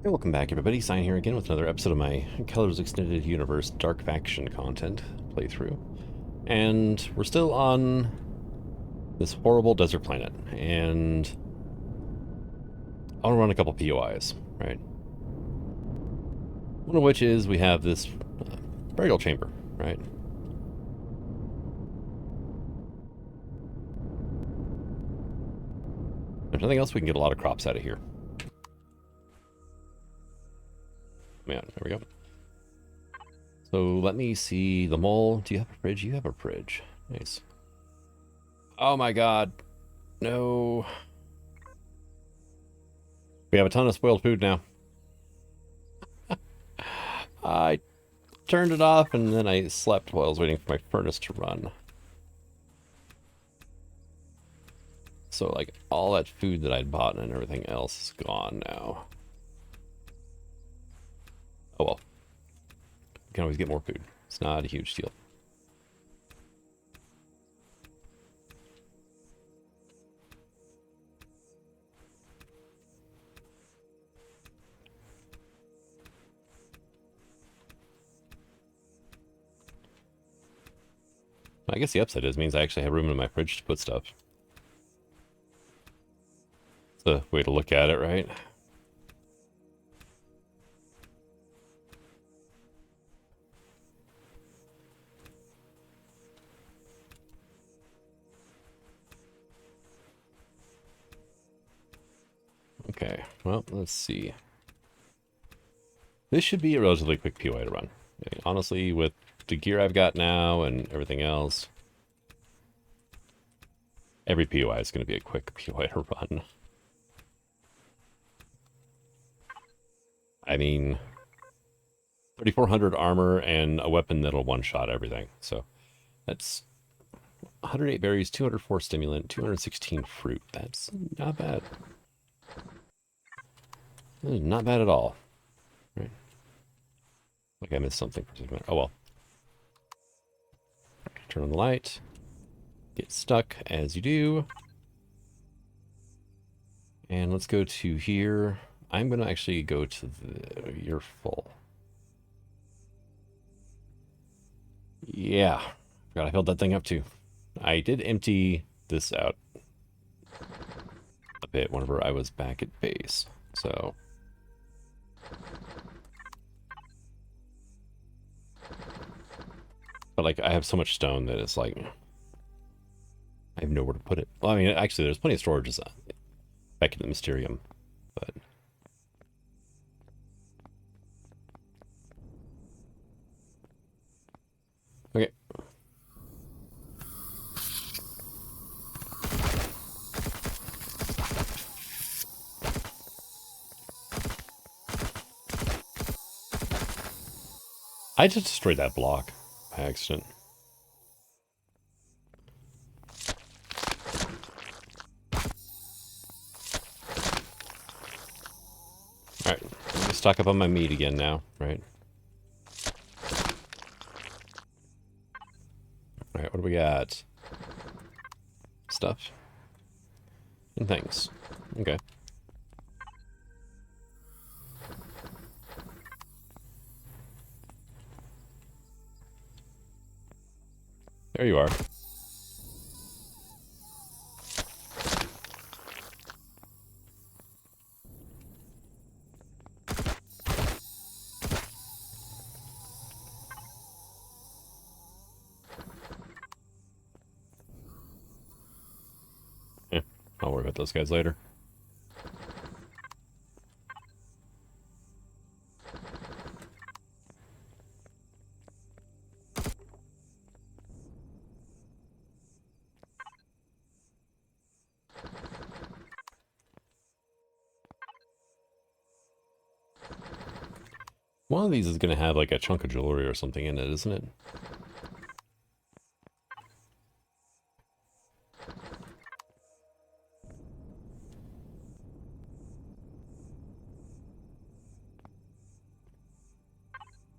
Hey, welcome back everybody, Sign here again with another episode of my Keller's Extended Universe Dark Faction content playthrough. And we're still on this horrible desert planet, and I want to run a couple POIs, right? One of which is we have this burial chamber, right? If nothing else, we can get a lot of crops out of here. Yeah, there we go. So let me see the mole. Do you have a fridge? You have a fridge. Nice. Oh my god. No. We have a ton of spoiled food now. I turned it off and then I slept while I was waiting for my furnace to run. So like all that food that I'd bought and everything else is gone now. Oh well. We can always get more food. It's not a huge deal. I guess the upside is means I actually have room in my fridge to put stuff. It's a way to look at it, right? Okay, well, let's see. This should be a relatively quick POI to run. I mean, honestly, with the gear I've got now and everything else, every POI is going to be a quick POI to run. I mean, 3,400 armor and a weapon that'll one-shot everything. So that's 108 berries, 204 stimulant, 216 fruit. That's not bad. Not bad at all. Right. Like I missed something for a second. Oh well. Turn on the light. Get stuck as you do. And let's go to here. I'm going to actually go to the... You're full. Yeah. Forgot I filled that thing up too. I did empty this out a bit whenever I was back at base. So... But like, I have so much stone that it's like... I have nowhere to put it. Well, I mean, actually, there's plenty of storage back in the Mysterium, but... Okay. I just destroyed that block by accident. Alright, let me stock up on my meat again now, right? Alright, what do we got? Stuff. And things. Okay. There you are. I'll worry about those guys later. One of these is going to have like a chunk of jewelry or something in it, isn't it?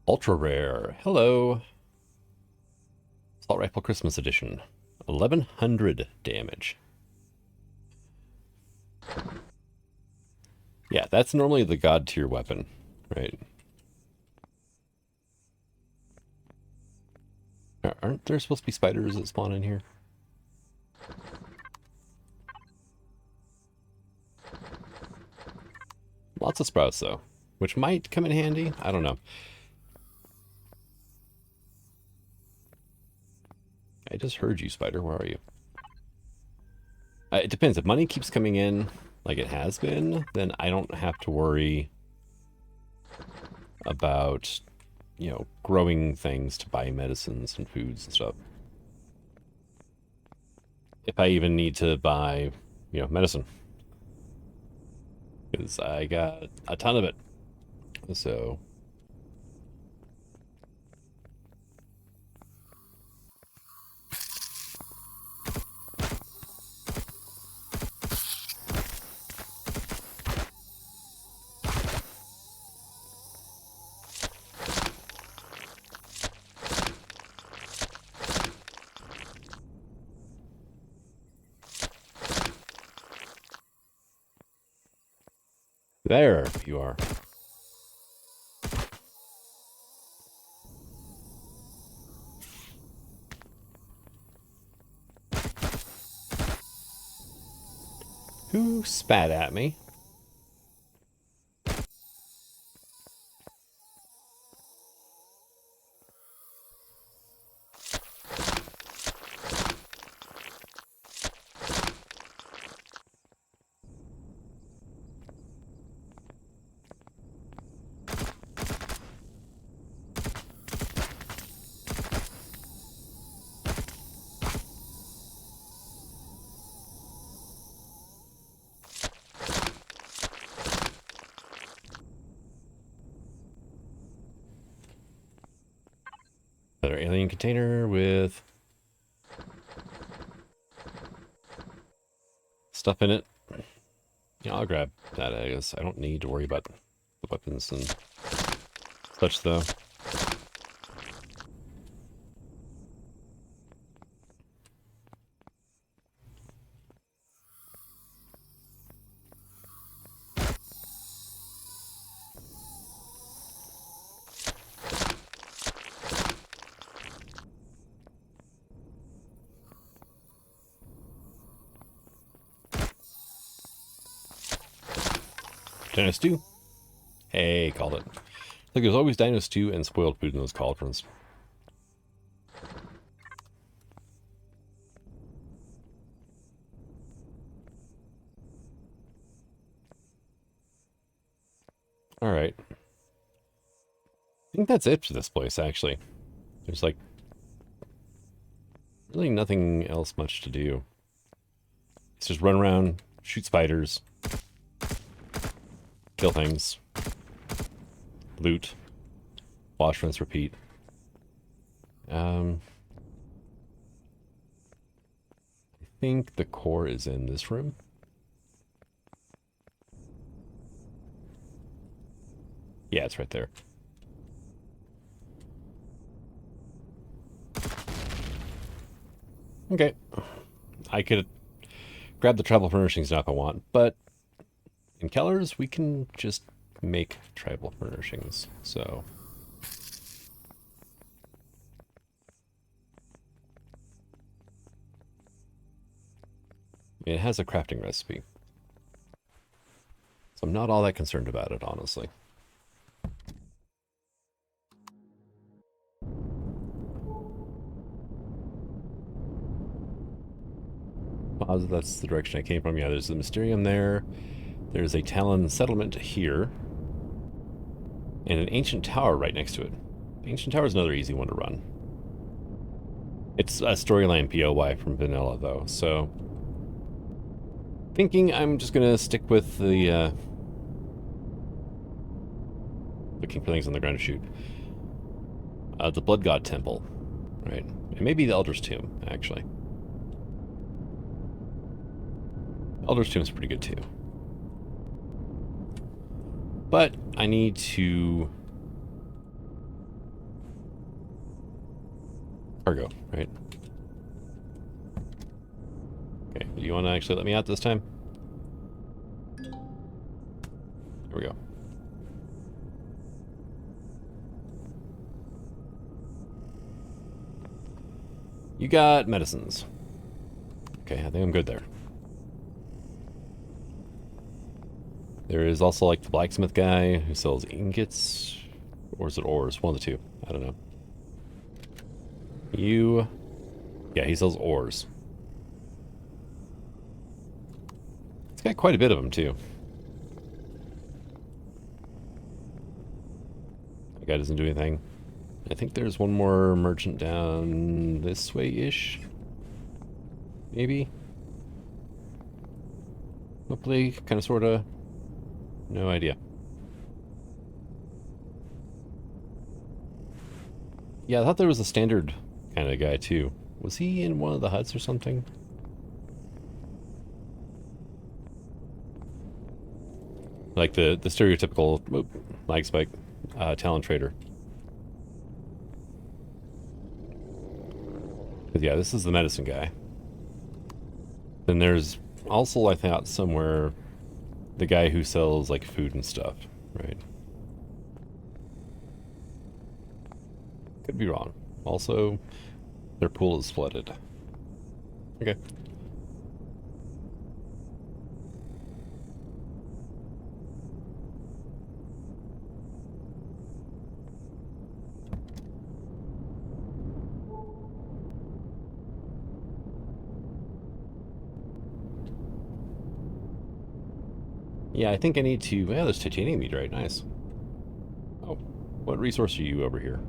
Ultra rare. Hello. Assault Rifle Christmas Edition. 1100 damage. Yeah, that's normally the god tier weapon, right? Aren't there supposed to be spiders that spawn in here? Lots of sprouts, though, which might come in handy. I don't know. I just heard you, spider. Where are you? It depends. If money keeps coming in like it has been, then I don't have to worry about, you know, growing things to buy medicines and foods and stuff. If I even need to buy, you know, medicine. Because I got a ton of it. So... There you are. Who spat at me? Another alien container with stuff in it. Yeah, I'll grab that, I guess. I don't need to worry about the weapons and such, though. Dino stew. Hey, called it. Look, there's always dino stew and spoiled food in those cauldrons. Alright. I think that's it for this place, actually. There's, like, really nothing else much to do. It's just run around, shoot spiders, kill things, loot, wash, rinse, repeat. I think the core is in this room. Yeah, it's right there. Okay. I could grab the tribal furnishings now if I want, but in Keller's, we can just make tribal furnishings, so... It has a crafting recipe. So I'm not all that concerned about it, honestly. Positive that's the direction I came from. Yeah, there's the Mysterium there. There's a Talon settlement here. And an ancient tower right next to it. Ancient tower is another easy one to run. It's a storyline POY from vanilla, though, so... Thinking I'm just gonna stick with the, looking for things on the ground to shoot. The Blood God Temple, right? And maybe the Elder's Tomb, actually. Elder's Tomb is pretty good, too. But I need to... Cargo, right? Okay, do you want to actually let me out this time? Here we go. You got medicines. Okay, I think I'm good there. There is also like the blacksmith guy who sells ingots, or is it ores? One of the two. I don't know. Yeah, he sells ores. He's got quite a bit of them too. That guy doesn't do anything. I think there's one more merchant down this way-ish. Maybe? Hopefully, kind of, sort of. No idea. Yeah, I thought there was a standard kind of guy, too. Was he in one of the huts or something? Like the stereotypical lag spike talent trader. But yeah, this is the medicine guy. Then there's also, I thought, somewhere the guy who sells like food and stuff, right? Could be wrong. Also, their pool is flooded. Okay. Yeah, I think I need to... Yeah, there's titanium meteorite. Nice. Oh, what resource are you over here?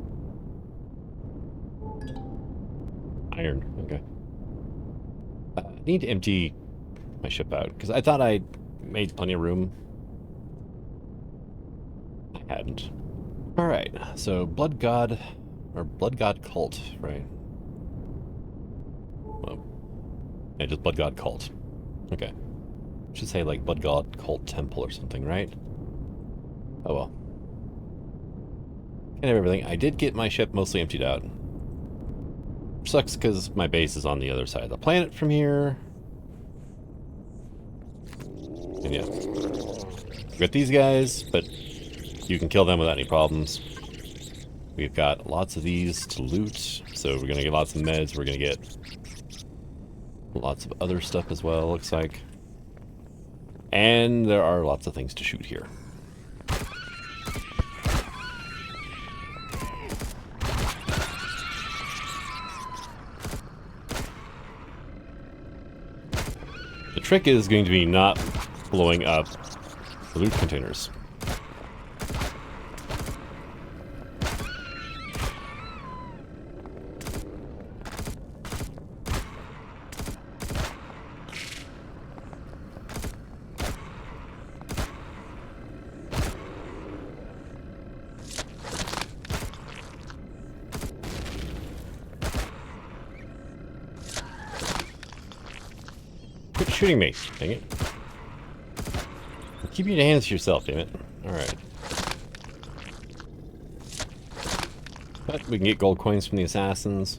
Iron. Okay. I need to empty my ship out, because I thought I made plenty of room. I hadn't. Alright, so Blood God... Or Blood God Cult, right? Well, yeah, just Blood God Cult. Okay. Should say like Blood God Cult Temple or something, right? Oh well. Can't have everything. I did get my ship mostly emptied out. Which sucks because my base is on the other side of the planet from here. And yeah. We've got these guys, but you can kill them without any problems. We've got lots of these to loot, so we're going to get lots of meds. We're going to get lots of other stuff as well, looks like. And there are lots of things to shoot here. The trick is going to be not blowing up the loot containers. Quit shooting me, dang it. Keep your hands to yourself, damn it. Alright. But we can get gold coins from the assassins.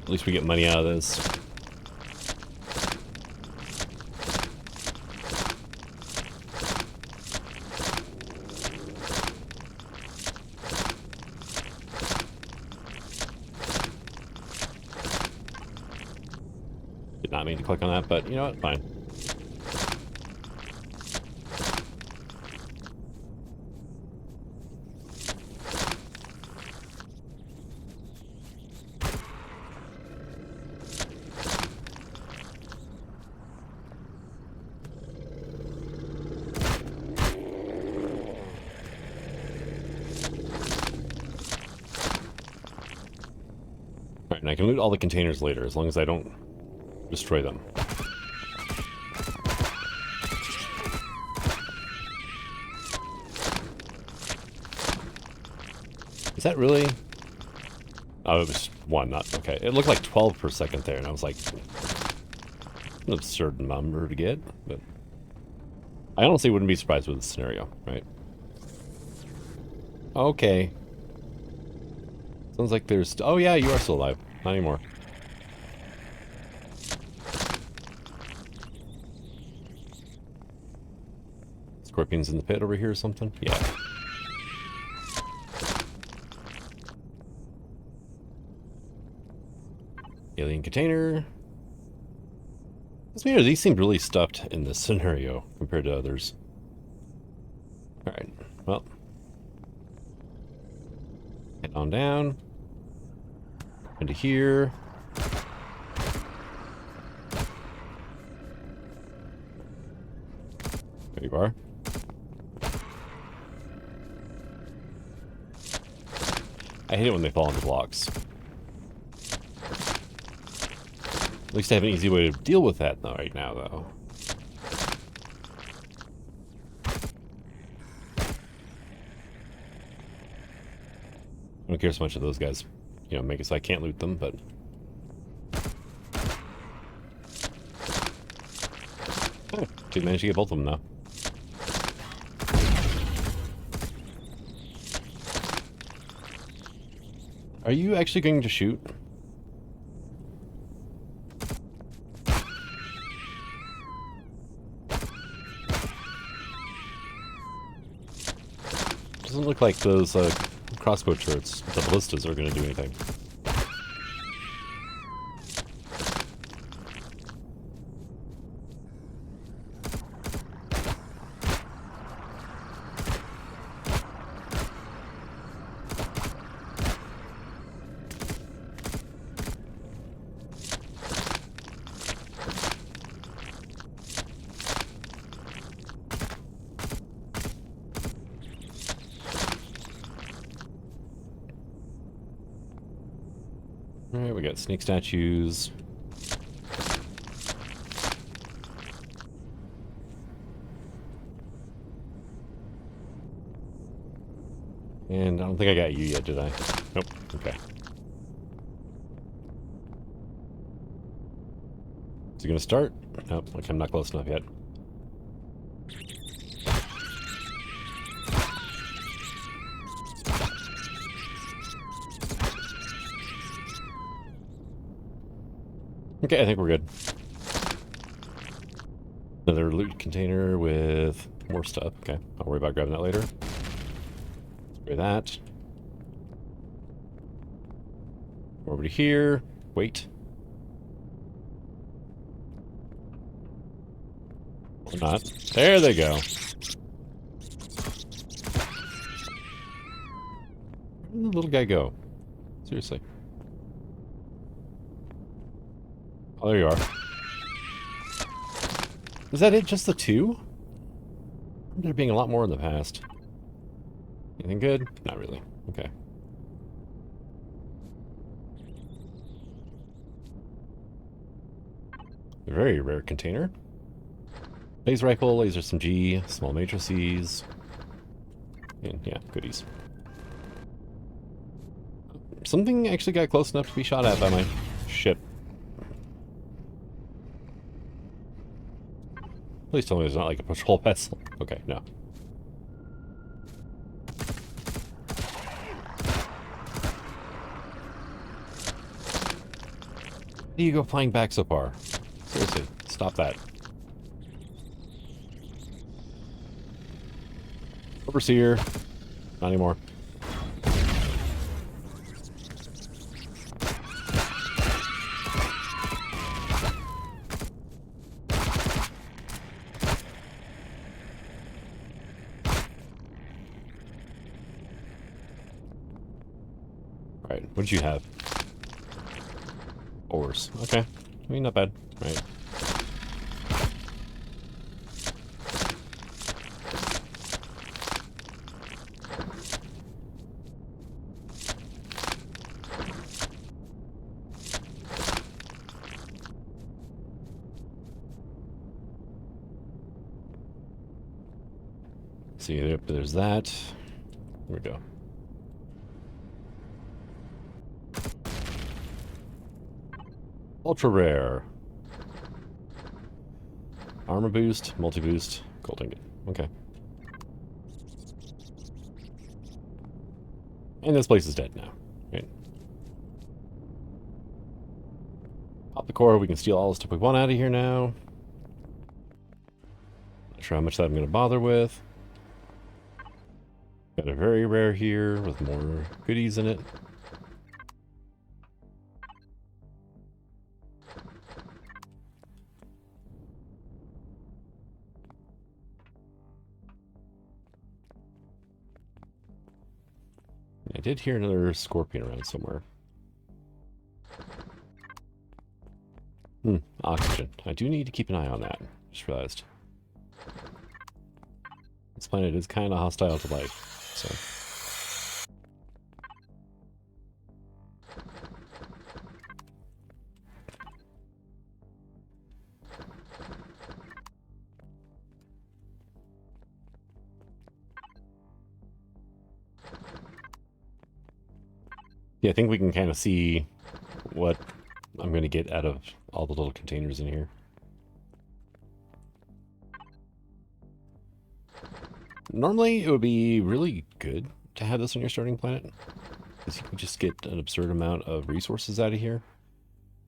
At least we get money out of this. Did not mean to click on that, but you know what? Fine. Alright, and I can loot all the containers later, as long as I don't destroy them. Is that really? Oh, it was 1, not... Okay. It looked like 12 per second there, and I was like... An absurd number to get, but... I honestly wouldn't be surprised with this scenario, right? Okay. Sounds like there's... Oh yeah, you are still alive. Not anymore. Scorpions in the pit over here or something? Yeah. Alien container. These seem really stuffed in this scenario compared to others. Alright, well. Head on down. Into here. There you are. I hate it when they fall into blocks. At least I have an easy way to deal with that right now, though. I don't care so much of those guys, you know, make it so I can't loot them, but... Oh, did manage to get both of them, though. Are you actually going to shoot? Doesn't look like those crossbow turrets, the ballistas, are going to do anything. Alright, we got snake statues. And I don't think I got you yet, did I? Nope. Okay. Is it gonna start? Nope. Okay, I'm not close enough yet. Okay, I think we're good. Another loot container with more stuff. Okay, I'll worry about grabbing that later. Spray that. Over to here. Wait. Or not. There they go. Where did the little guy go? Seriously. Oh, there you are. Is that it? Just the two? There being a lot more in the past. Anything good? Not really. Okay. A very rare container. Laser rifle, laser SMG, small matrices. And yeah, goodies. Something actually got close enough to be shot at by my ship. Please tell me there's not like a patrol vessel. Okay, no. Why do you go flying back so far? Seriously, stop that. Overseer. Not anymore. Alright, what did you have? Ores. Okay. I mean, not bad. Right. See, there's that. There we go. Ultra rare. Armor boost, multi-boost, gold ingot. Okay. And this place is dead now. Right. Pop the core, we can steal all the stuff we want out of here now. Not sure how much that I'm going to bother with. Got a very rare here with more goodies in it. I did hear another scorpion around somewhere. Oxygen. I do need to keep an eye on that. Just realized. This planet is kind of hostile to life, so... Yeah, I think we can kind of see what I'm going to get out of all the little containers in here. Normally, it would be really good to have this on your starting planet, because you can just get an absurd amount of resources out of here.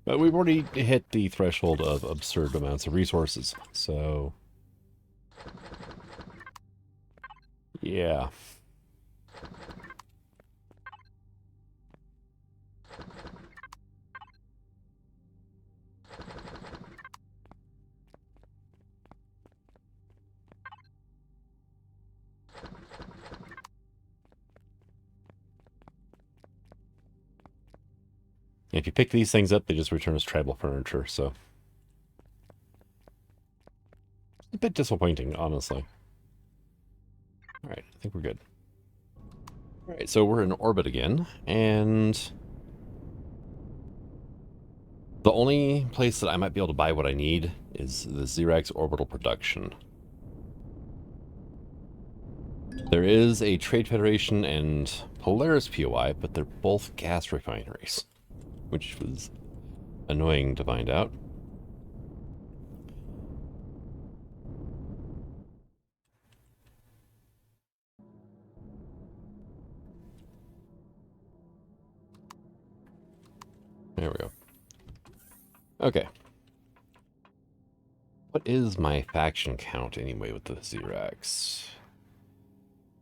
But we've already hit the threshold of absurd amounts of resources, so... yeah. If you pick these things up, they just return as tribal furniture, so... a bit disappointing, honestly. Alright, I think we're good. Alright, so we're in orbit again, and... the only place that I might be able to buy what I need is the Xerax orbital production. There is a Trade Federation and Polaris POI, but they're both gas refineries, which was annoying to find out. There we go. Okay. What is my faction count anyway with the Xerax?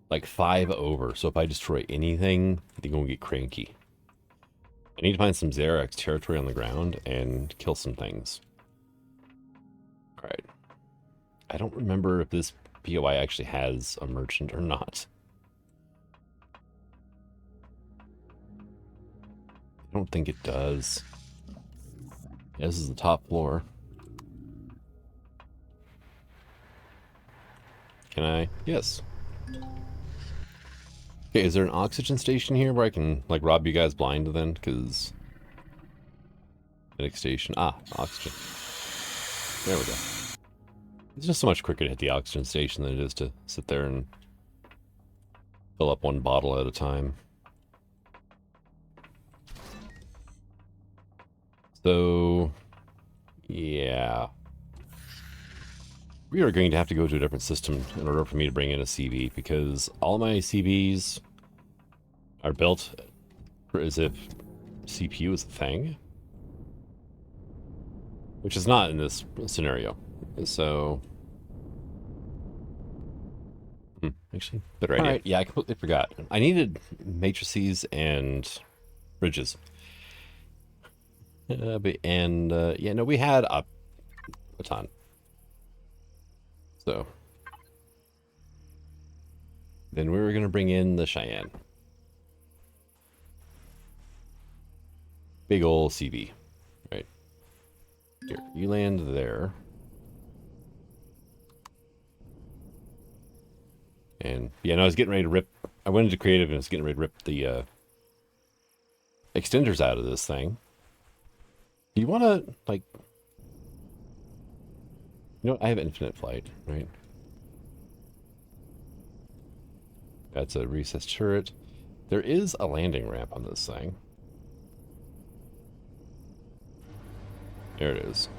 Like 5 over, so if I destroy anything, they're gonna get cranky. I need to find some Xerax territory on the ground and kill some things. Alright. I don't remember if this POI actually has a merchant or not. I don't think it does. Yeah, this is the top floor. Can I? Yes. Okay, is there an oxygen station here where I can, like, rob you guys blind then? Because... medic station. Ah, oxygen. There we go. It's just so much quicker to hit the oxygen station than it is to sit there and fill up one bottle at a time. So... yeah. We are going to have to go to a different system in order for me to bring in a CV, because all my CVs are built as if CPU is a thing, which is not in this scenario. So, actually, better idea. All right, yeah, I completely forgot. I needed matrices and bridges. Yeah, no, we had a ton. So, then we were going to bring in the Cheyenne. Big ol' CV, right? Here, you land there. And, yeah, no, I was getting ready to rip... I went into creative and I was getting ready to rip the extenders out of this thing. Do you want to, like... you know what? I have infinite flight, right? That's a recessed turret. There is a landing ramp on this thing. There it is.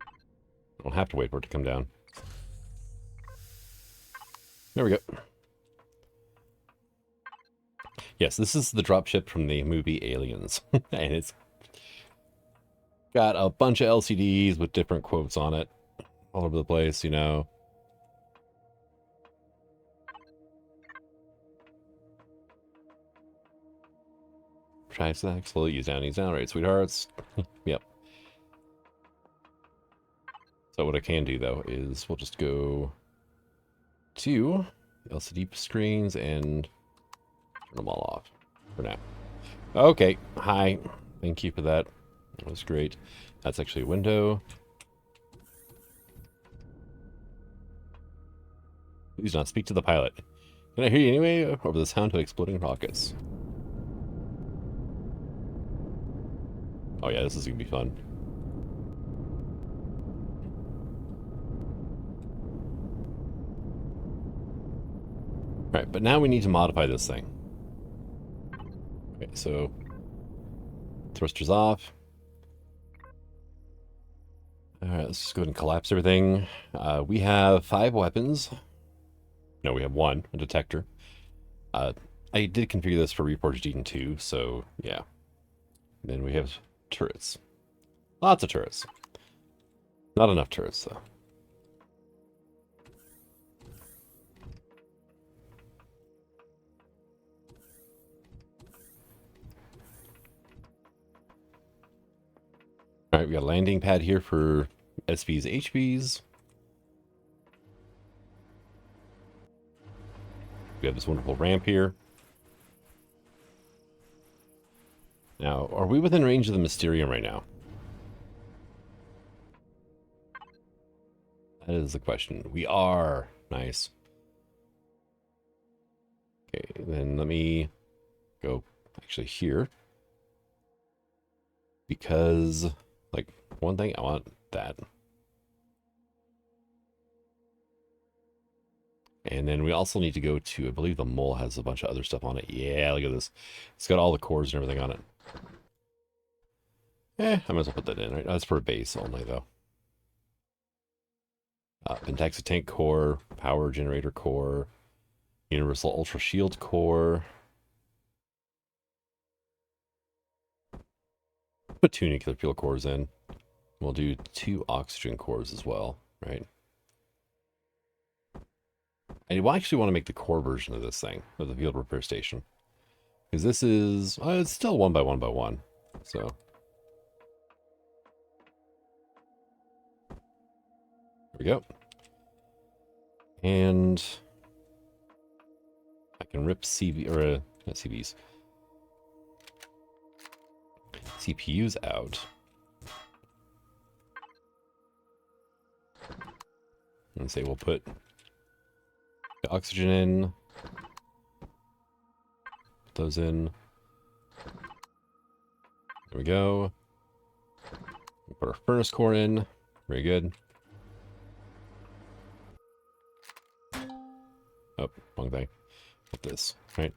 I don't have to wait for it to come down. There we go. Yes, this is the dropship from the movie Aliens. And it's got a bunch of LCDs with different quotes on it all over the place, you know. try snack, slowly ease down, right, sweethearts? Yep. So what I can do, though, is we'll just go to LCD screens and turn them all off for now. Okay, hi. Thank you for that. That was great. That's actually a window. Please not speak to the pilot. Can I hear you anyway over the sound of exploding rockets? Oh yeah, this is gonna be fun. Alright, but now we need to modify this thing. Okay, so thrusters off. Alright, let's just go ahead and collapse everything. We have 5 weapons. No, we have 1, a detector. I did configure this for Reforged Eden 2, so yeah. And then we have turrets. Lots of turrets. Not enough turrets, though. Alright, we got a landing pad here for SVs, HVs. We have this wonderful ramp here. Now, are we within range of the Mysterium right now? That is the question. We are. Nice. Okay, then let me go actually here. Because, like, one thing, I want that. And then we also need to go to, I believe the mole has a bunch of other stuff on it. Yeah, look at this. It's got all the cores and everything on it. I might as well put that in, right? That's for a base only, though. Pentaxa tank core, power generator core, universal ultra shield core. Put 2 nuclear fuel cores in. We'll do 2 oxygen cores as well, right? I actually want to make the core version of this thing, of the field repair station. Because this is, it's still 1 by 1 by 1. So. There we go. And I can rip CV, or not CVs. CPUs out. And say we'll put the oxygen in. Put those in. There we go. We'll put our furnace core in. Very good. Oh, wrong thing. Put this, right?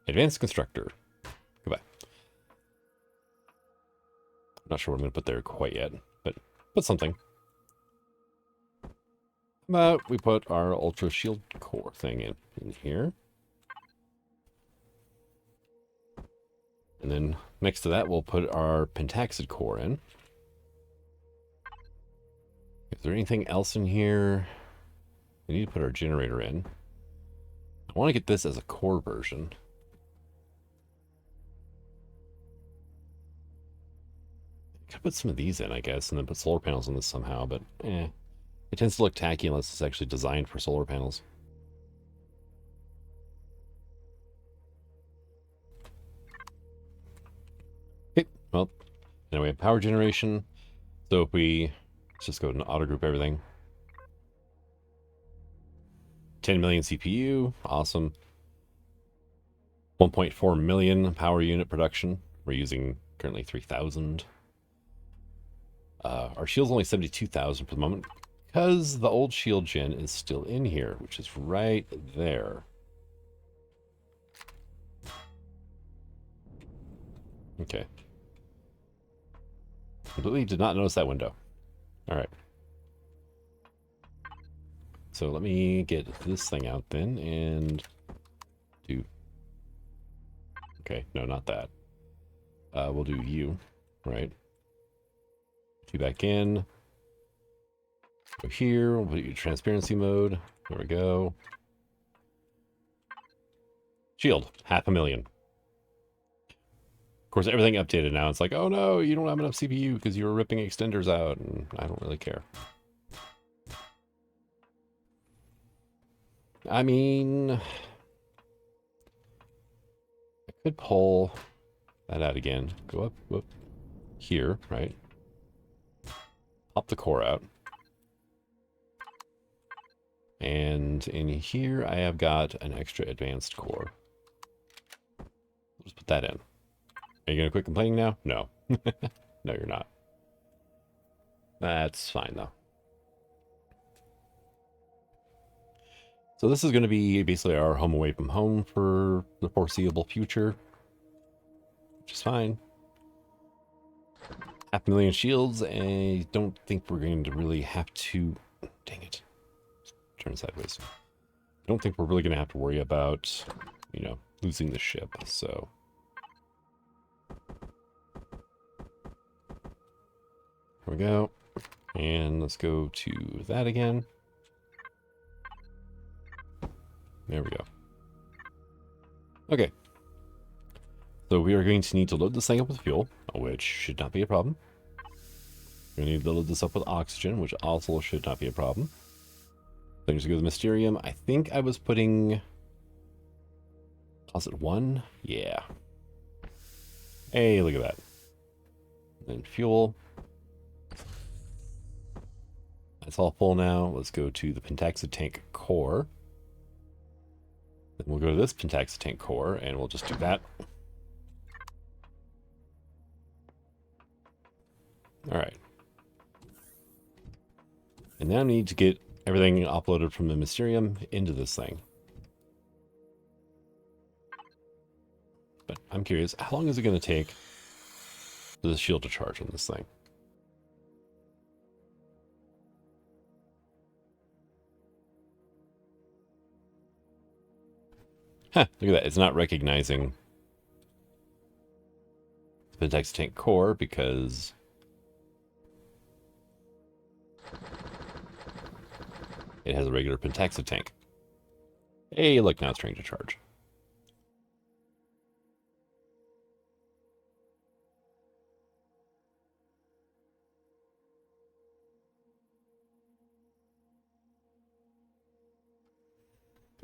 Advanced constructor. Goodbye. Not sure what I'm going to put there quite yet, but put something. But we put our ultra shield core thing in here. And then next to that, we'll put our pentaxid core in. Is there anything else in here? We need to put our generator in. I want to get this as a core version. Could put some of these in, I guess, and then put solar panels on this somehow, but it tends to look tacky unless it's actually designed for solar panels. Okay, well, now we have power generation. So if we, let's just go ahead and auto group everything. 10 million CPU, awesome. 1.4 million power unit production. We're using currently 3,000. Our shield's only 72,000 for the moment because the old shield gen is still in here, which is right there. Okay. Completely did not notice that window. All right. So let me get this thing out then and do... Okay, no, not that. We'll do you, right? You back in. Go here, we'll put you transparency mode. There we go. Shield, 500,000. course, everything updated now. It's like, oh no, you don't have enough CPU because you were ripping extenders out, and I don't really care. I mean, I could pull that out again. Go up, whoop, here, right? Pop the core out. And in here, I have got an extra advanced core. We'll just put that in. Are you going to quit complaining now? No. No, you're not. That's fine, though. So this is going to be basically our home away from home for the foreseeable future. Which is fine. 500,000 shields. I don't think we're going to really have to... Dang it. Turn sideways. I don't think we're really going to have to worry about, you know, losing the ship, so... Here we go. And let's go to that again. There we go. Okay. So we are going to need to load this thing up with fuel, which should not be a problem. We're going to need to load this up with oxygen, which also should not be a problem. Things to go to the Mysterium. I think I was putting... Was it 1? Yeah. Hey, look at that. And then fuel. That's all full now. Let's go to the Pentaxid tank core. Then we'll go to this Pentaxid tank core, and we'll just do that. Alright. And now I need to get everything uploaded from the Mysterium into this thing. But I'm curious, how long is it going to take for the shield to charge on this thing? Huh, look at that. It's not recognizing the Pentaxid tank core because it has a regular Pentaxid tank. Hey, look, now it's trying to charge.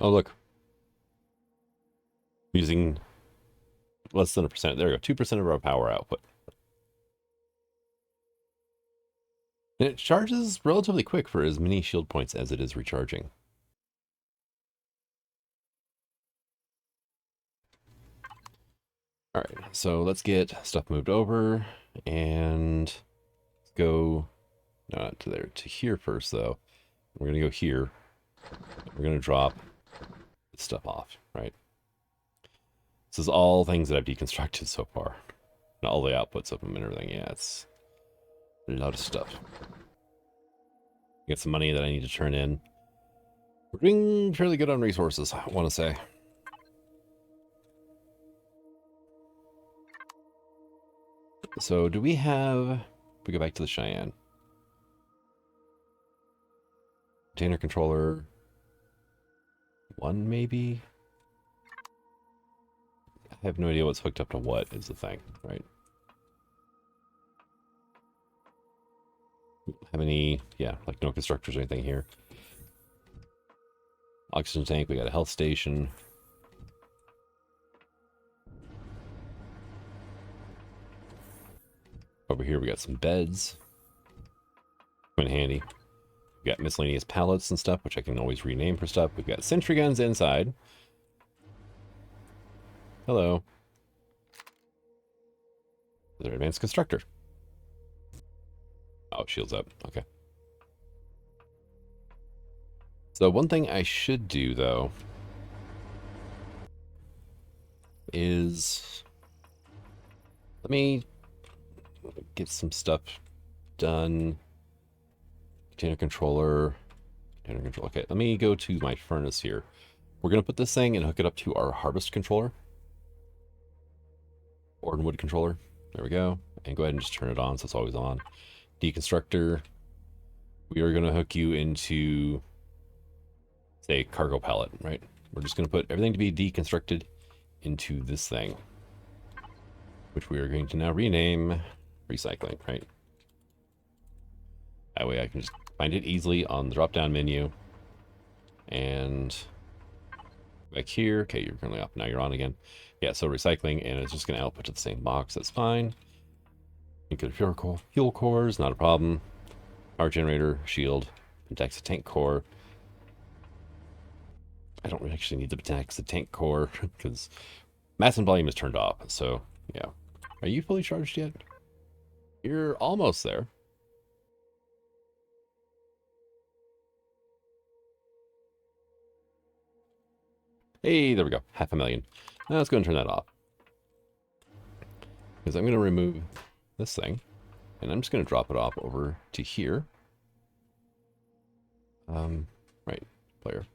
Oh, look. Using less than 1%. There we go. 2% of our power output. And it charges relatively quick for as many shield points as it is recharging. Alright, so let's get stuff moved over and let's go not to there, to here first though. We're gonna go here. We're gonna drop this stuff off, right? This is all things that I've deconstructed so far. And all the outputs of them and everything. Yeah, it's a lot of stuff. Get some money that I need to turn in. We're doing fairly good on resources, I want to say. So do we have... We go back to the Cheyenne. Container controller 1 maybe? I have no idea what's hooked up to what is the thing, right? Have any, yeah, like no constructors or anything here. Oxygen tank, we got a health station. Over here we got some beds. Come in handy. We got miscellaneous pallets and stuff, which I can always rename for stuff. We've got sentry guns inside. Hello. Another advanced constructor. Oh, shield's up. Okay. So one thing I should do, though, is... Let me get some stuff done. Container controller. Container controller. Okay, let me go to my furnace here. We're going to put this thing and hook it up to our harvest controller. Ore and wood controller. There we go. And go ahead and just turn it on so it's always on. Deconstructor. We are going to hook you into, say, cargo pallet, right? We're just going to put everything to be deconstructed into this thing, which we are going to now rename recycling, right? That way I can just find it easily on the drop-down menu. And back here, okay, you're currently off, now you're on again. Yeah, so recycling, and it's just going to output to the same box, that's fine. Nuclear fuel cores, not a problem. Power generator, shield, Pentaxa tank core. I don't actually need the Pentaxa tank core, because mass and volume is turned off, so yeah. Are you fully charged yet? You're almost there. Hey, there we go. 500,000. Now let's go and turn that off. Because I'm going to remove this thing. And I'm just going to drop it off over to here. Right, player.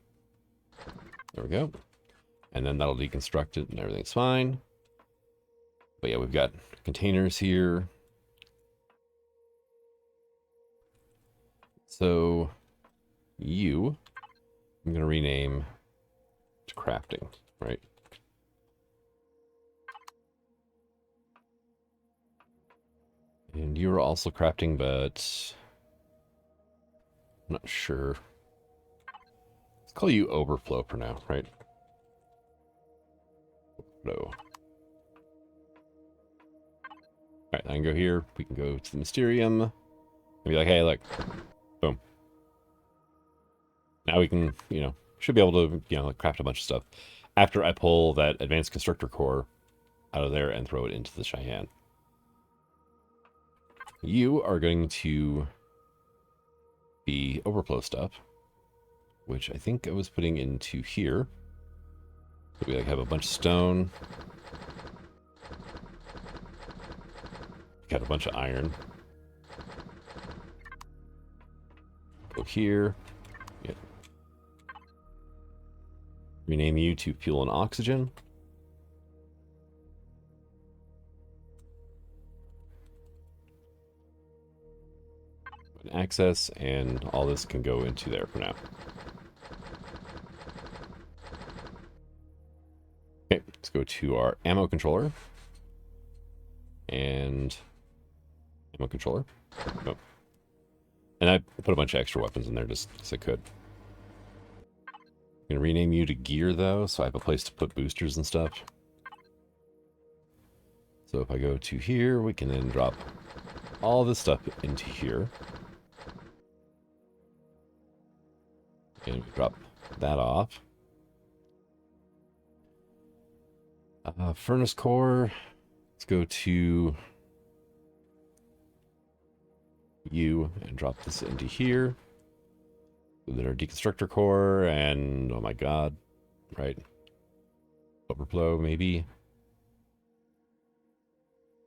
There we go. And then that'll deconstruct it and everything's fine. But yeah, we've got containers here. So, I'm going to rename to crafting, right? And you're also crafting, but I'm not sure. Let's call you overflow for now, right? Overflow. Alright, I can go here. We can go to the Mysterium. And be like, hey, look. Boom. Now we can, should be able to, like, craft a bunch of stuff. After I pull that advanced constructor core out of there and throw it into the Cheyenne. You are going to be overflow stuff, which I think I was putting into here. So we like have a bunch of stone. Got a bunch of iron. Go here. Yep. Rename you to fuel and oxygen. Access, and all this can go into there for now. Okay, let's go to our ammo controller. And ammo controller. Oh. And I put a bunch of extra weapons in there just because I could. I'm going to rename you to gear, though, so I have a place to put boosters and stuff. So if I go to here, we can then drop all this stuff into here. And we drop that off. Furnace core. Let's go to you and drop this into here. Then our deconstructor core and, oh my god, right? Overflow, maybe.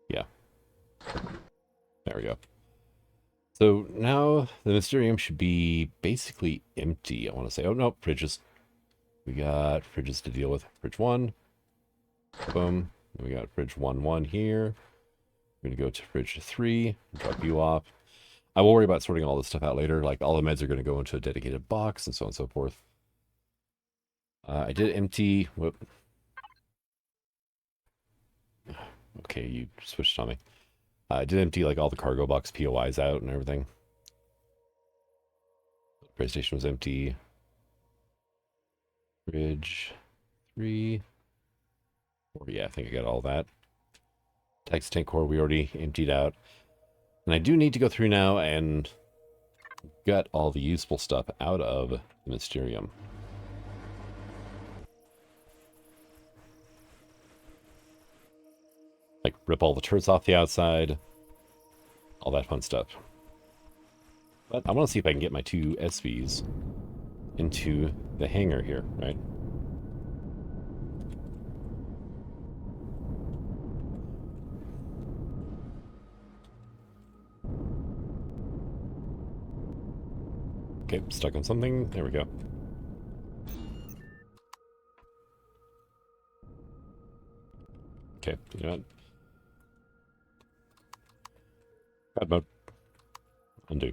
Yeah. There we go. So now the Mysterium should be basically empty, I want to say. Oh, no, fridges. We got fridges to deal with. Fridge 1. Boom. We got fridge 1 here. We're going to go to fridge 3. Drop you off. I will worry about sorting all this stuff out later. Like, all the meds are going to go into a dedicated box and so on and so forth. I did empty... Whoop. Okay, you switched on me. I did empty like all the cargo box POIs out and everything. Trade station was empty. Fridge 3. 4, yeah, I think I got all that. Tax tank core we already emptied out. And I do need to go through now and gut all the useful stuff out of the Mysterium. Like, rip all the turrets off the outside. All that fun stuff. But I want to see if I can get my 2 SVs into the hangar here, right? Okay, stuck on something. There we go. Okay, you know what? Bad mode. Undo.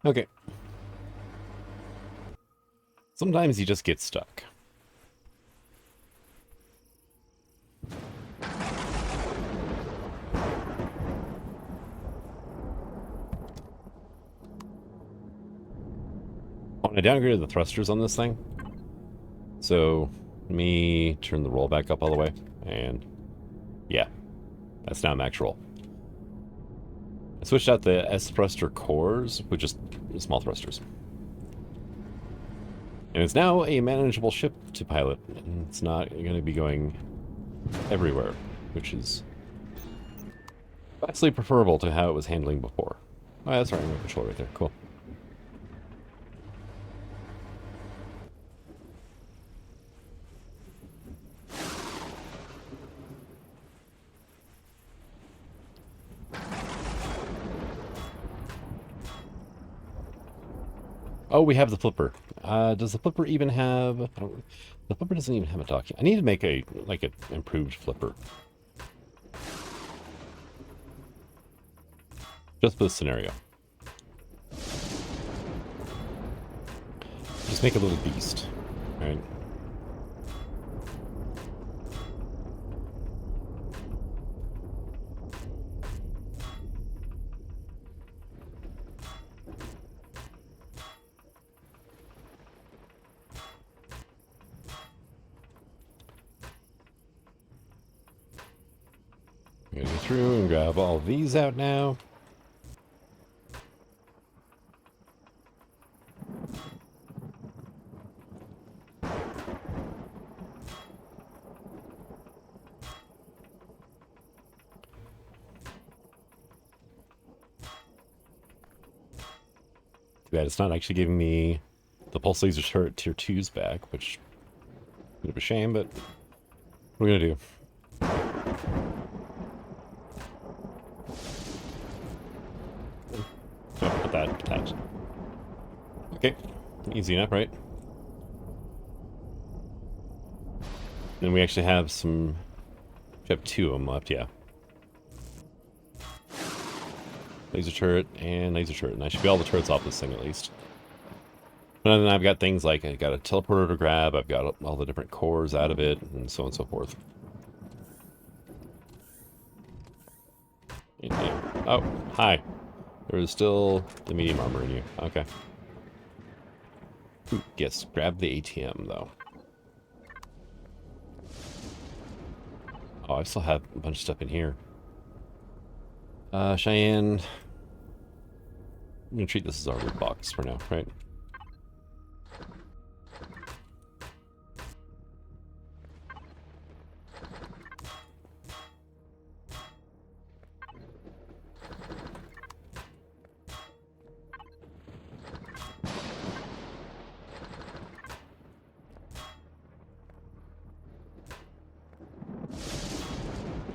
Okay. Sometimes you just get stuck. I downgraded the thrusters on this thing. So, let me turn the roll back up all the way. And, yeah, that's now max roll. I switched out the S thruster cores with just small thrusters. And it's now a manageable ship to pilot. And it's not going to be going everywhere, which is vastly preferable to how it was handling before. Oh, that's our remote control right there. Cool. Oh, we have the flipper. Does the flipper even have... the flipper doesn't even have a document. I need to make a, like, an improved flipper. Just for this scenario. Just make a little beast, right? I'm gonna go through and grab all these out now. Too bad it's not actually giving me the pulse laser turret tier 2s back, which is a bit of a shame, but what are we gonna do? Oh, not that, that. Okay, easy enough, right? And we actually have some... We have 2 of them left, yeah. Laser turret and laser turret. And I should be all the turrets off this thing at least. And then I've got things like I got a teleporter to grab, I've got all the different cores out of it, and so on and so forth. Yeah. Oh, hi. There is still the medium armor in you. Okay. Ooh, yes, grab the ATM though. Oh, I still have a bunch of stuff in here. Cheyenne. I'm gonna treat this as our loot box for now, right?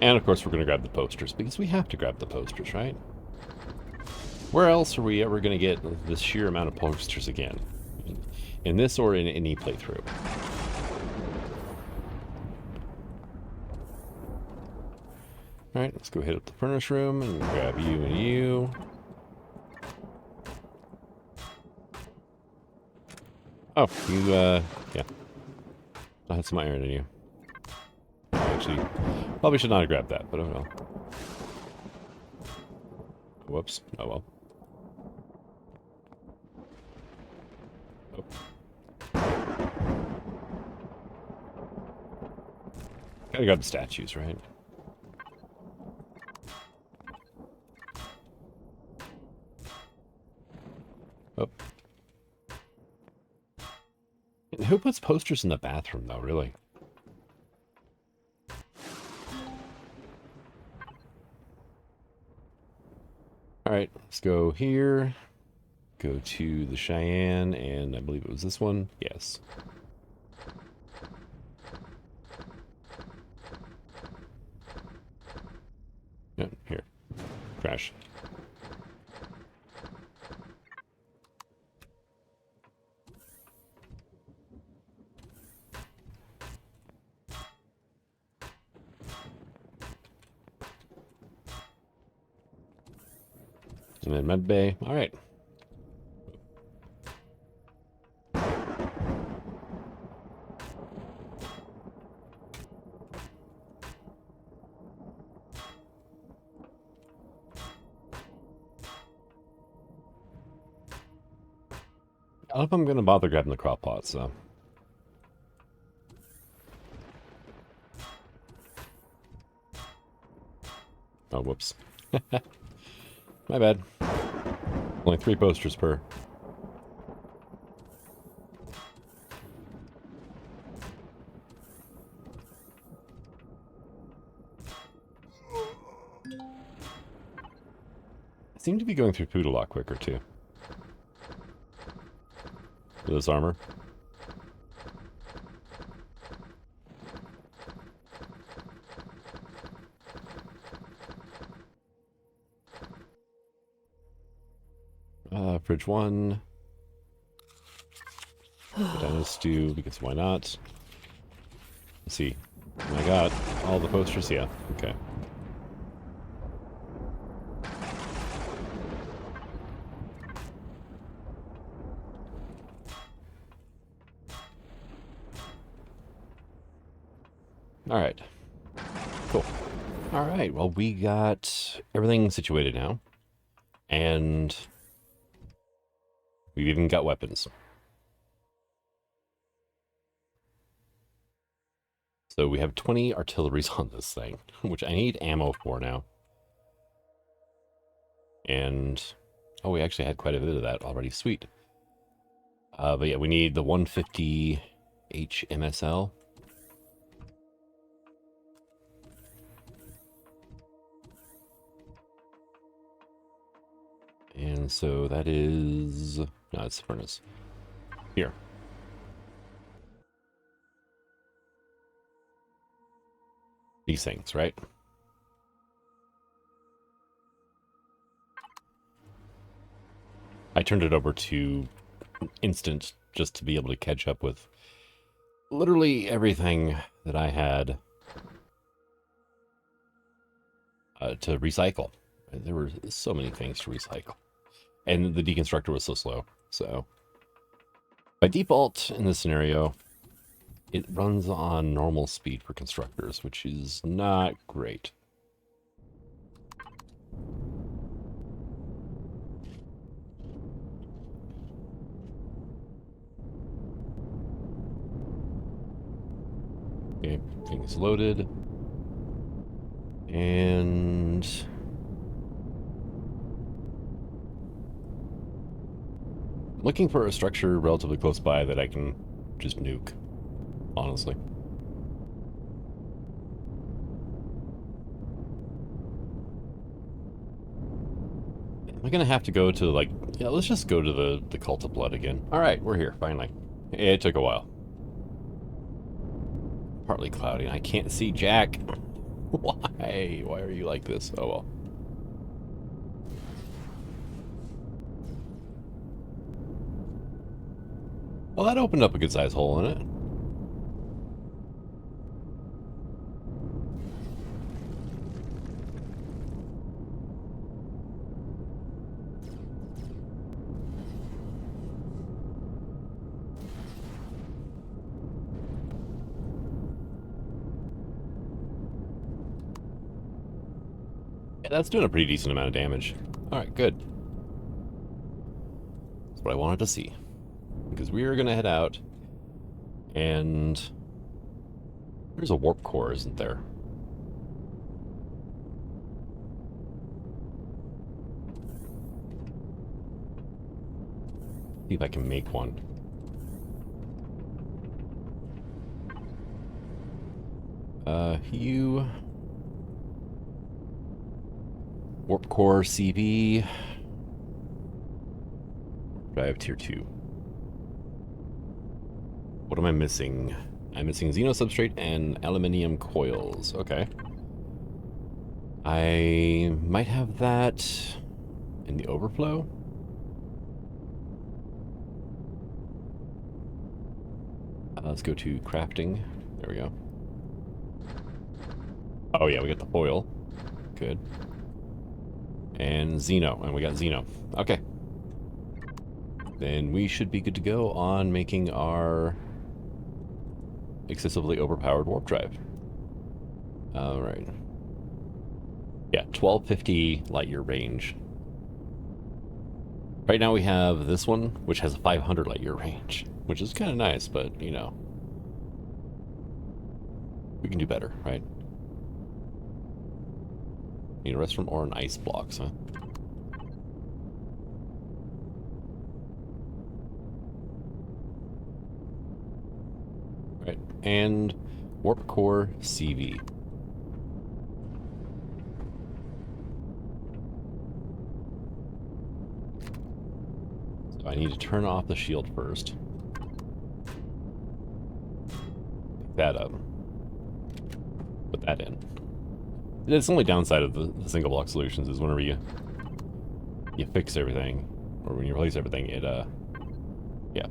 And of course we're gonna grab the posters, because we have to grab the posters, right? Where else are we ever gonna get this sheer amount of posters again? In this or in any playthrough? Alright, let's go hit up the furnace room and grab you and you. Oh, you, yeah. I had some iron in you. Actually, probably should not have grabbed that, but oh well. Whoops. Oh well. Oh. Gotta grab the statues, right? Oh. And who puts posters in the bathroom, though, really? Alright, let's go here. Go to the Cheyenne, and I believe it was this one. Yes. Yeah, here. Crash. And then med bay. All right. I don't know if I'm going to bother grabbing the crop pot, so... Oh, whoops. My bad. Only 3 posters per. I seem to be going through food a lot quicker, too. With this armor. Fridge 1. Banana stew, because why not? Let's see. I got all the posters, yeah. Okay. Alright. Cool. Alright, well, we got everything situated now. And we've even got weapons. So we have 20 artilleries on this thing, which I need ammo for now. And, oh, we actually had quite a bit of that already. Sweet. But yeah, we need the 150 HMSL. And so that is... no, it's the furnace. Here. These things, right? I turned it over to instant just to be able to catch up with literally everything that I had to recycle. There were so many things to recycle. And the deconstructor was so slow. So by default in this scenario, it runs on normal speed for constructors, which is not great. Okay, things loaded. And looking for a structure relatively close by that I can just nuke, honestly. Am I gonna have to go to, like, yeah, let's just go to the Cult of Blood again. Alright, we're here, finally. It took a while. Partly cloudy, and I can't see Jack. Why? Why are you like this? Oh well. Well, that opened up a good sized hole in it. Yeah, that's doing a pretty decent amount of damage. Alright, good. That's what I wanted to see. Because we are going to head out, and there's a warp core, isn't there? See if I can make one. KEU. Warp core CV. Drive tier 2. What am I missing? I'm missing Xeno substrate and aluminium coils. Okay. I might have that in the overflow. Let's go to crafting. There we go. Oh yeah, we got the foil. Good. And Xeno, and we got Xeno. Okay. Then we should be good to go on making our excessively overpowered warp drive. Alright. Yeah, 1250 light year range. Right now we have this one, which has a 500 light year range, which is kind of nice, but, you know, we can do better, right? Need a restroom or an ice blocks, huh? Right, and warp core CV. So I need to turn off the shield first. Pick that up. Put that in. It's the only downside of the single block solutions is whenever you fix everything, or when you replace everything, it yeah,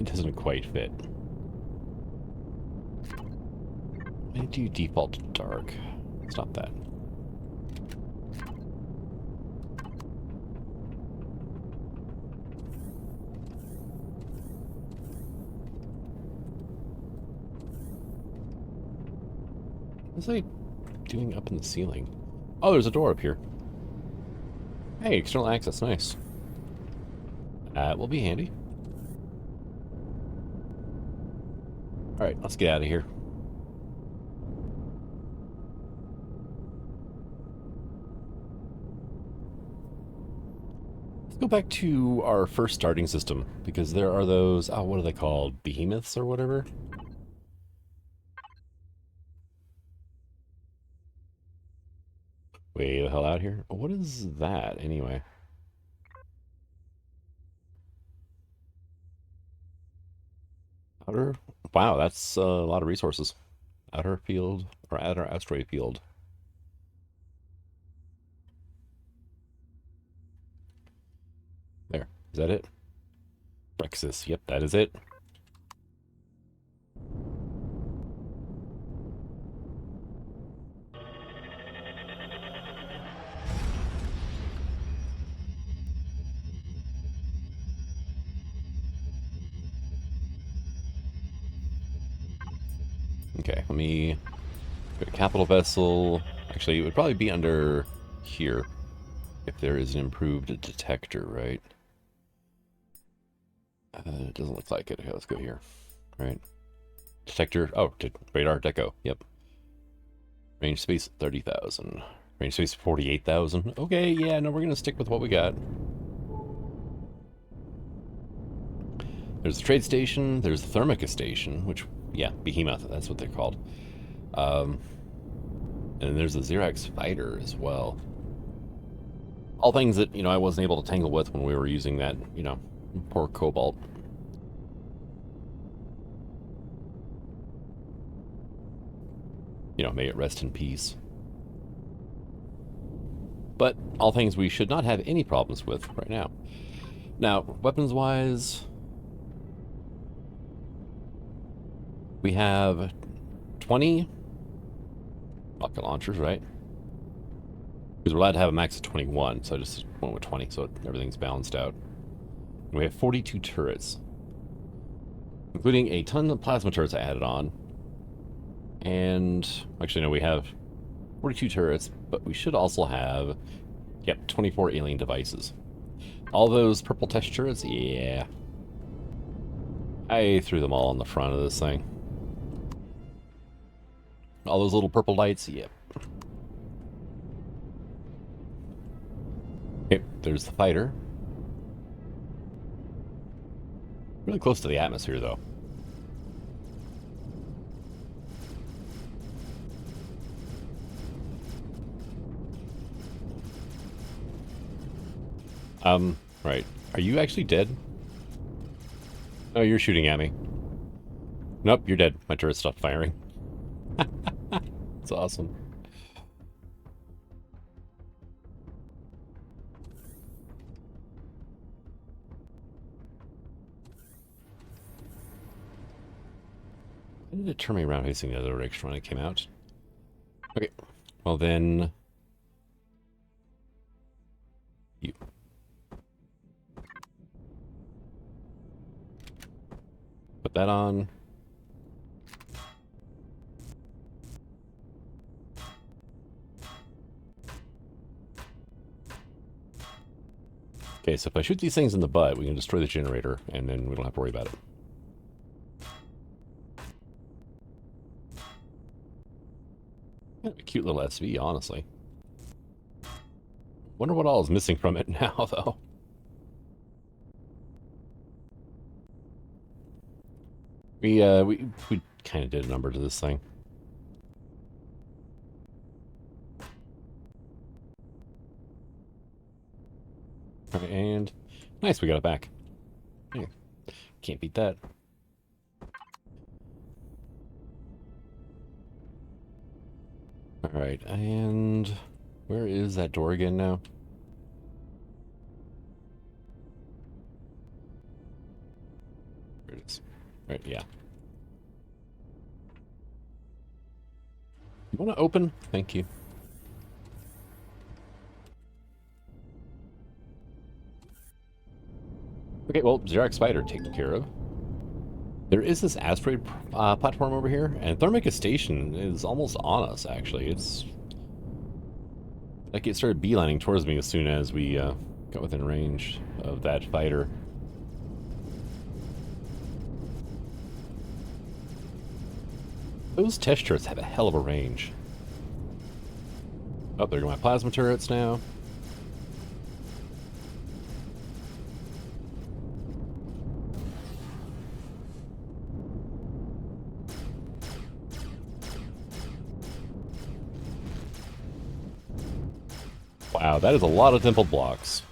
it doesn't quite fit. Why do you default to dark? Stop that. What's I doing up in the ceiling? Oh, there's a door up here. Hey, external access, nice. That will be handy. Alright, let's get out of here. Let's go back to our first starting system, because there are those, oh, what are they called? Behemoths or whatever? Way the hell out here. What is that, anyway? Outer? Wow, that's a lot of resources. Outer field, or outer asteroid field. There. Is that it? Brexis. Yep, that is it. Okay, let me go to capital vessel. Actually, it would probably be under here if there is an improved detector, right? It doesn't look like it. Okay, let's go here. Right. Detector. Oh, radar deco. Yep. Range space 30,000. Range space 48,000. Okay, yeah, no, we're going to stick with what we got. There's the trade station. There's the Thermica station, which, yeah, Behemoth, that's what they're called. And there's the Xerax fighter as well. All things that, you know, I wasn't able to tangle with when we were using that, you know, poor Cobalt. You know, may it rest in peace. But all things we should not have any problems with right now. Now, weapons-wise, we have 20 rocket launchers, right? Because we're allowed to have a max of 21, so I just went with 20, so everything's balanced out. And we have 42 turrets, including a ton of plasma turrets I added on. And, actually, no, we have 42 turrets, but we should also have, yep, 24 alien devices. All those purple test turrets, yeah. I threw them all on the front of this thing. All those little purple lights, yep. Okay, there's the fighter. Really close to the atmosphere, though. Right. Are you actually dead? Oh, you're shooting at me. Nope, you're dead. My turret stopped firing. It's awesome. I need to turn me around facing the other direction when it came out. Okay. Well then... You. Put that on. Okay, so if I shoot these things in the butt, we can destroy the generator, and then we don't have to worry about it. Kind of a cute little SV, honestly. Wonder what all is missing from it now, though. We kind of did a number to this thing. Right, and nice, we got it back. Yeah, can't beat that. All right, and where is that door again now? There it is. Right, yeah. You want to open? Thank you. Okay, well, Xerox Spider taken care of. There is this asteroid platform over here, and Thermica Station is almost on us, actually. It's like it started beelining towards me as soon as we got within range of that fighter. Those test turrets have a hell of a range. Oh, there go my plasma turrets now. Wow, that is a lot of dimpled blocks.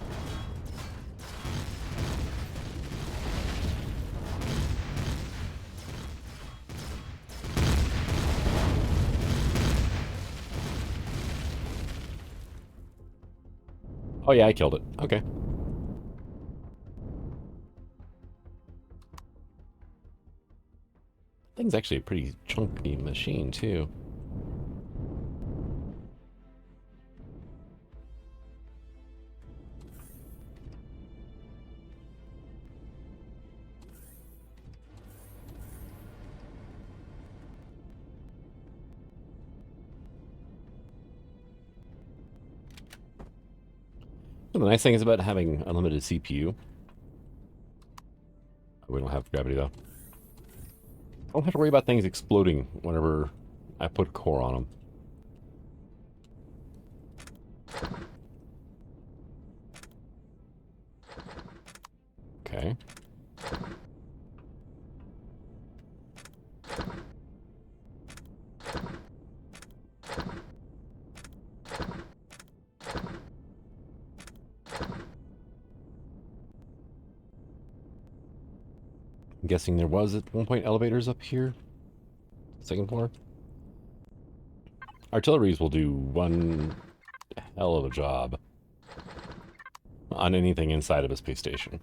Oh yeah, I killed it. Okay. Thing's actually a pretty chunky machine, too. One of the nice things about having unlimited CPU. We don't have gravity, though. I don't have to worry about things exploding whenever I put a core on them. Okay. I'm guessing there was at one point elevators up here. Second floor. Artilleries will do one hell of a job on anything inside of a space station.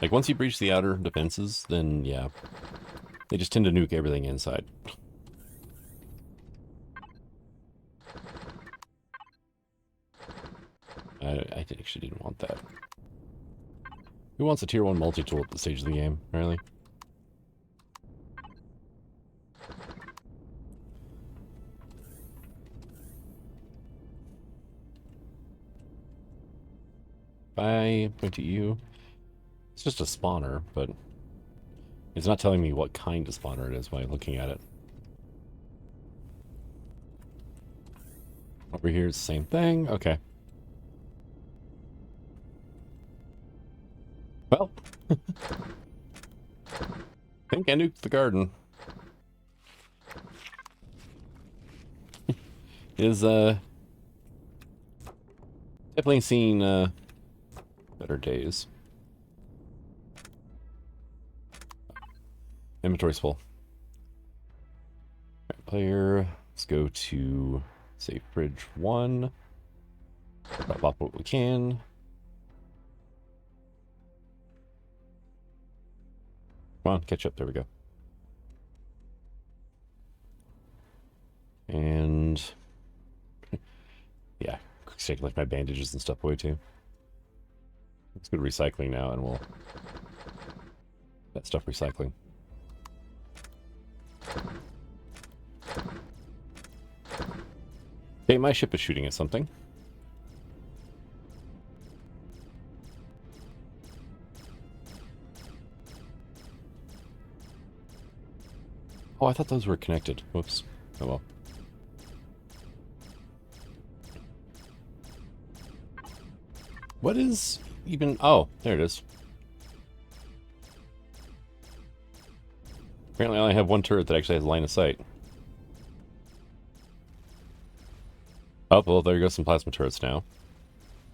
Like, once you breach the outer defenses, then, yeah, they just tend to nuke everything inside. I actually didn't want that. Who wants a tier 1 multi-tool at this stage of the game, really? If I point at you, it's just a spawner, but it's not telling me what kind of spawner it is by looking at it. Over here, it's the same thing. Okay. Well, I think I nuked the garden. Is definitely seen better days. Inventory's full. Right, player, let's go to say fridge 1. Drop off what we can. Come on, catch up. There we go. And yeah, take like my bandages and stuff away too. Let's go to recycling now, and we'll that stuff recycling. Okay, my ship is shooting at something. Oh, I thought those were connected. Whoops. Oh well. What is even... Oh, there it is. Apparently I only have one turret that actually has line of sight. Oh, well, there goes some plasma turrets now.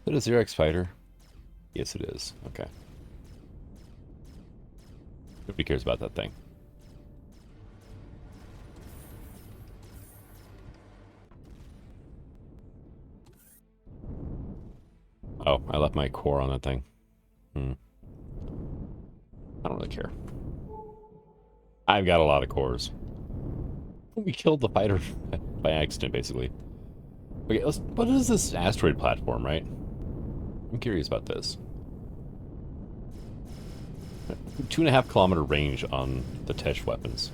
Is it a 0x fighter? Yes, it is. Okay. Nobody cares about that thing. Oh, I left my core on that thing. I don't really care. I've got a lot of cores. We killed the fighter by accident, basically. Okay, what is this asteroid platform, right? I'm curious about this. 2.5 kilometer range on the Tesh weapons.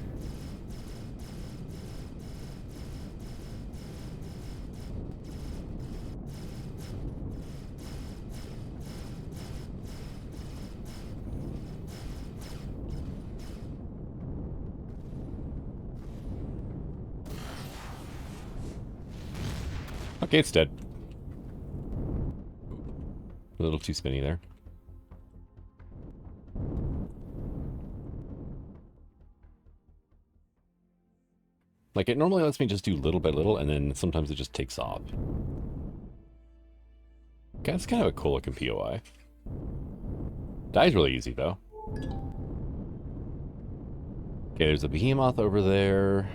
Okay, it's dead. A little too spinny there. Like, it normally lets me just do little by little, and then sometimes it just takes off. Okay, that's kind of a cool looking POI. Die's really easy, though. Okay, there's a behemoth over there.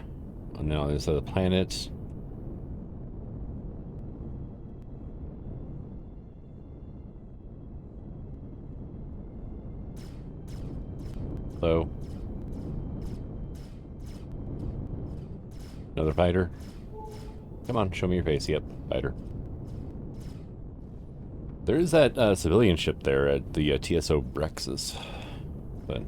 And then on the other side of the planet. Hello. Another fighter. Come on, show me your face. Yep, fighter. There is that civilian ship there at the TSO Brexus. But...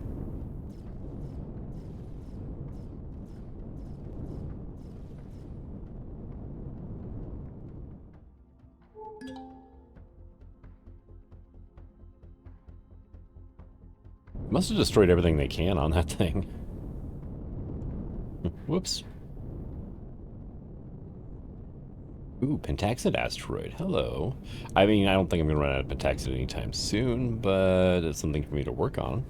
must have destroyed everything they can on that thing. Whoops. Ooh, Pentaxid asteroid. Hello. I mean, I don't think I'm going to run out of Pentaxid anytime soon, but it's something for me to work on.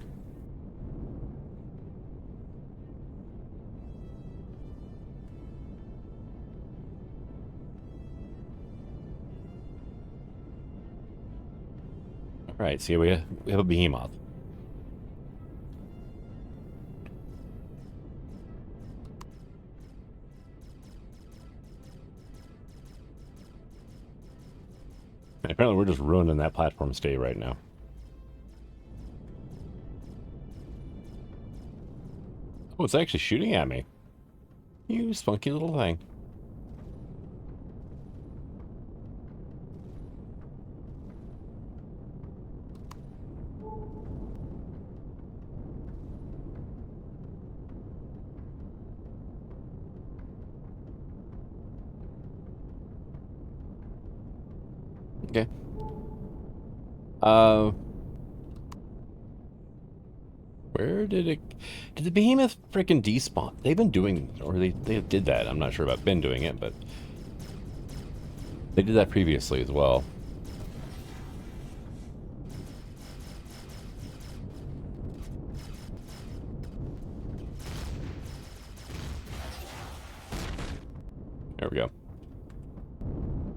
Alright, so we have a behemoth. Apparently we're just ruining that platform state right now. Oh, it's actually shooting at me. You spunky little thing. Okay. Where did it... Did the behemoth frickin' despawn? They've been doing... Or they did that. I'm not sure about Ben doing it, but... They did that previously as well. There we go.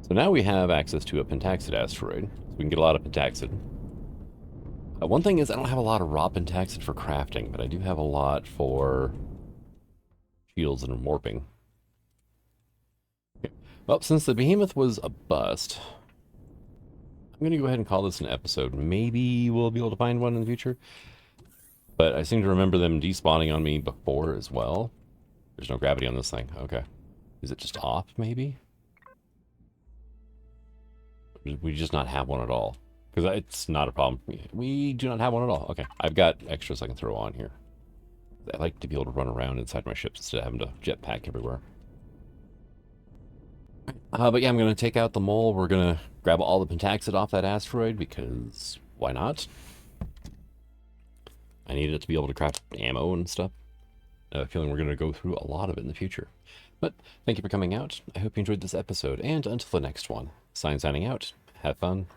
So now we have access to a Pentaxid asteroid. So we can get a lot of Pentaxid. One thing is I don't have a lot of raw Pentaxid for crafting, but I do have a lot for shields and warping. Okay. Well, since the behemoth was a bust, I'm going to go ahead and call this an episode. Maybe we'll be able to find one in the future. But I seem to remember them despawning on me before as well. There's no gravity on this thing. Okay. Is it just off, maybe? We just not have one at all. Because it's not a problem. We do not have one at all. Okay. I've got extras I can throw on here. I like to be able to run around inside my ships instead of having to jetpack everywhere. But yeah, I'm going to take out the mole. We're going to grab all the Pentaxid off that asteroid because why not? I need it to be able to craft ammo and stuff. I have a feeling we're going to go through a lot of it in the future. But thank you for coming out. I hope you enjoyed this episode, and until the next one, signing out. Have fun.